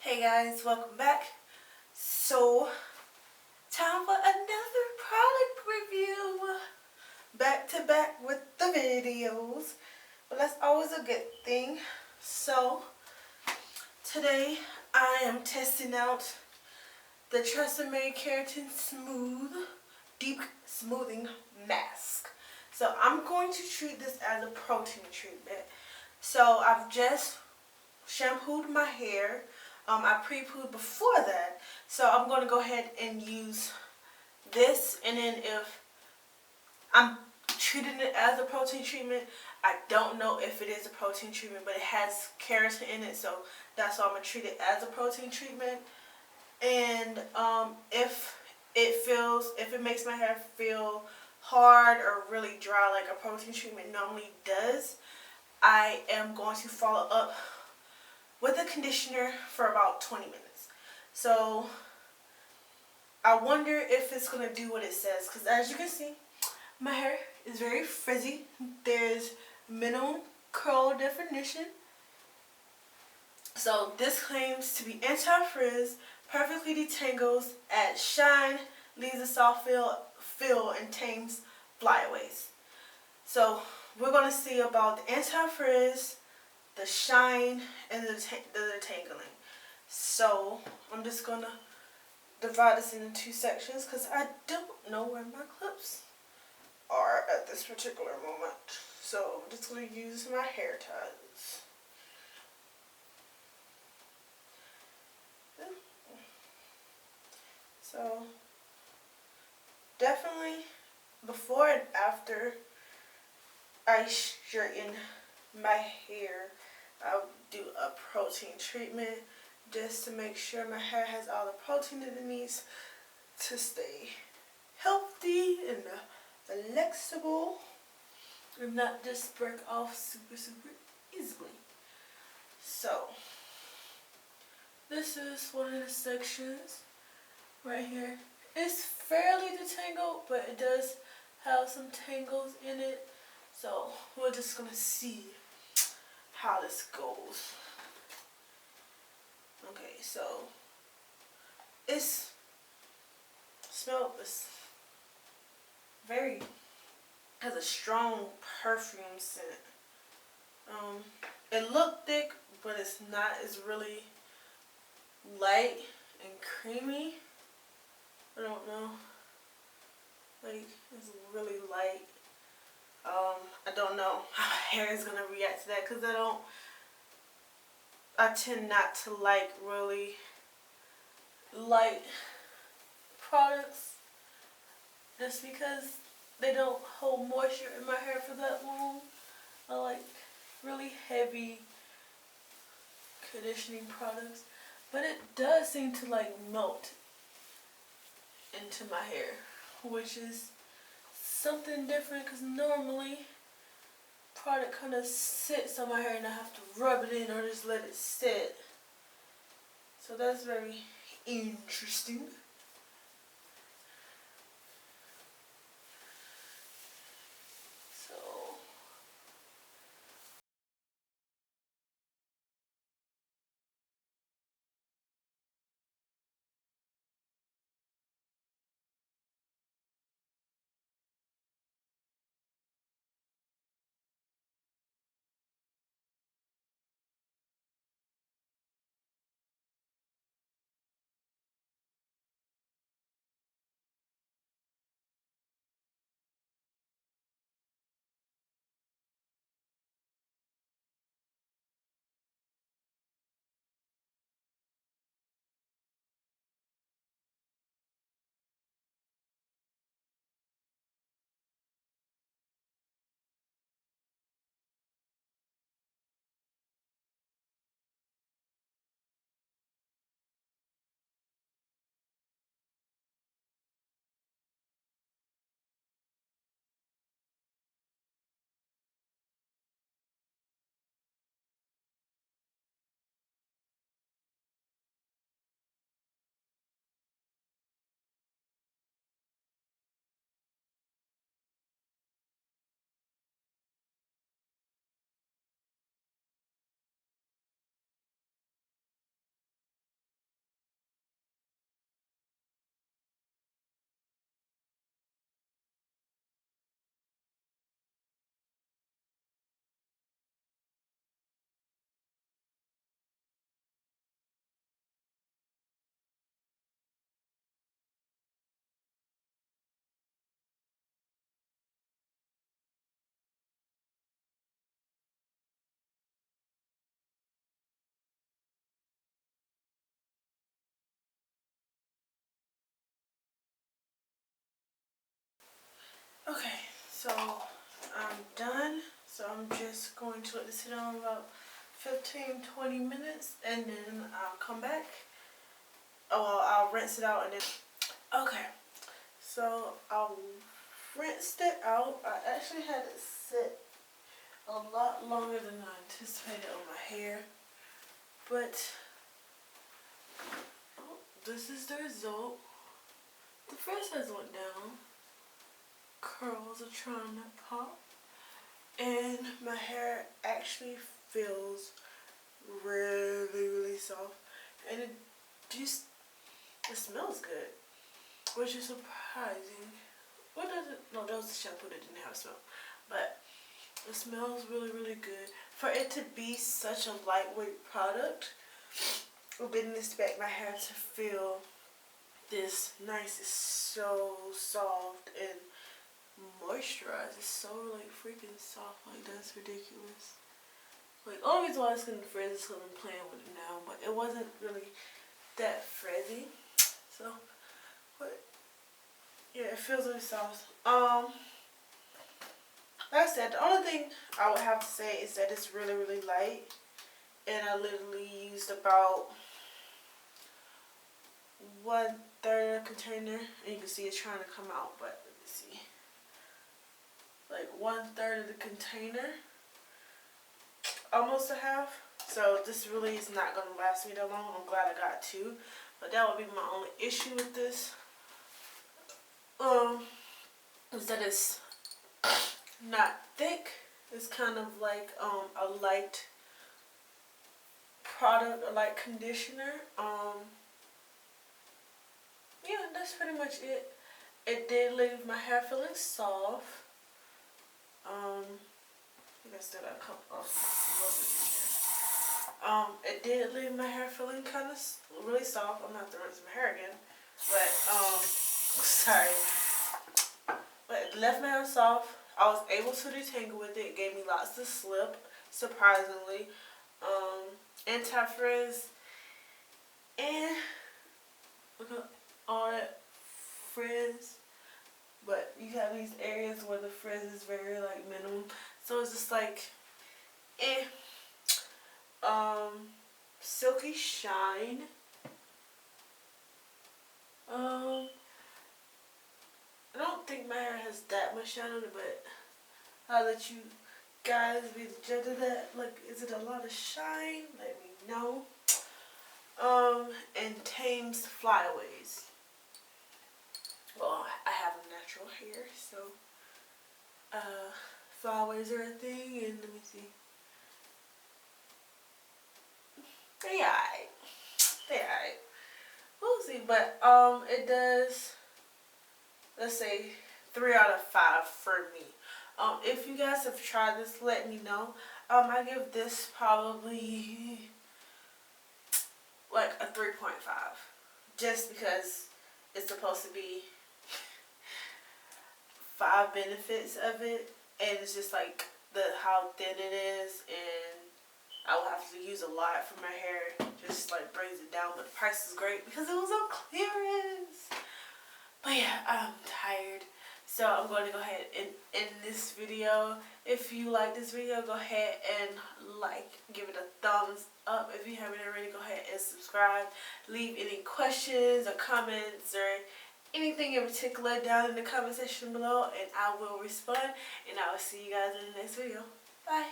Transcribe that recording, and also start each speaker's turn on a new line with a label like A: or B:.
A: Hey guys, welcome back. So, time for another product review. Back to back with the videos. But that's always a good thing. So, today I am testing out the Tresemme Keratin Smooth Deep Smoothing Mask. So, I'm going to treat this as a protein treatment. So, I've just shampooed my hair. I pre-pooed before that, so I'm going to go ahead and use this, and then if I'm treating it as a protein treatment, I don't know if it is a protein treatment, but it has keratin in it, so that's why I'm going to treat it as a protein treatment. And if it makes my hair feel hard or really dry like a protein treatment normally does, I am going to follow up with a conditioner for about 20 minutes. So I wonder if it's going to do what it says, because as you can see, my hair is very frizzy. There's minimum curl definition. So this claims to be anti-frizz, perfectly detangles, adds shine, leaves a soft feel and tames flyaways. So we're going to see about the anti-frizz, the shine, and the detangling. So I'm just going to divide this into two sections because I don't know where my clips are at this particular moment. So I'm just going to use my hair ties. So definitely before and after I straighten my hair, I'll do a protein treatment just to make sure my hair has all the protein that it needs to stay healthy and flexible and not just break off super easily. So this is one of the sections right here. It's fairly detangled, but it does have some tangles in it. So we're just gonna see how this goes. Okay, so it's has a strong perfume scent. It looked thick, but it's not. It's really light and creamy. I don't know. Like, it's really light. I don't know how hair is gonna react to that because I tend not to like really light products just because they don't hold moisture in my hair for that long. I like really heavy conditioning products, but it does seem to like melt into my hair, which is something different because normally product kind of sits on my hair and I have to rub it in or just let it sit. So that's very interesting. Okay, so I'm done. So I'm just going to let this sit on about 15-20 minutes and then I'll come back. Oh, well, I'll rinse it out and then. Okay, so I'll rinsed it out. I actually had it sit a lot longer than I anticipated on my hair. But oh, this is the result. The frizz has went down. Curls are trying to pop. And my hair actually feels really soft. And it smells good, which is surprising. What does it? No, that was the shampoo that didn't have a smell. But it smells really good. For it to be such a lightweight product, I've been expect my hair to feel this nice. It's so soft and moisturized. It's so like freaking soft. Like that's ridiculous. Like only reason why it's gonna frizz is because I'm playing with it now, but it wasn't really that frizzy. So, but yeah, it feels really soft. Like I said, the only thing I would have to say is that it's really light, and I literally used about 1/3 of a container, and you can see it's trying to come out, but let me see. Like 1/3 of the container, almost a half. So this really is not gonna last me that long. I'm glad I got 2, but that would be my only issue with this. Is that it's not thick. It's kind of like a light product, a light conditioner. Yeah, that's pretty much it. It did leave my hair feeling soft. I think I still got a couple of a little bit in there. It did leave my hair feeling kind of really soft. I'm gonna have to rinse my hair again, but sorry. But it left my hair soft. I was able to detangle with it. It gave me lots of slip, surprisingly. Anti-frizz, and look at all that frizz. But you have these areas where the frizz is very like minimum, so it's just like silky shine. I don't think my hair has that much shine on it, but I'll let you guys be the judge of that. Like, is it a lot of shine? Let me know. And tames flyaways. Well, I have natural hair, so flyaways are a thing, and let me see. They alright. They alright. We'll see, but it does, let's say 3 out of 5 for me. If you guys have tried this, let me know. I give this probably like a 3.5, just because it's supposed to be 5 benefits of it, and it's just like how thin it is, and I will have to use a lot for my hair, just like brings it down. But the price is great because it was on clearance. But yeah, I'm tired, so I'm going to go ahead and end this video. If you like this video, go ahead and give it a thumbs up. If you haven't already, go ahead and subscribe. Leave any questions or comments or anything in particular down in the comment section below, and I will respond, and I will see you guys in the next video. Bye.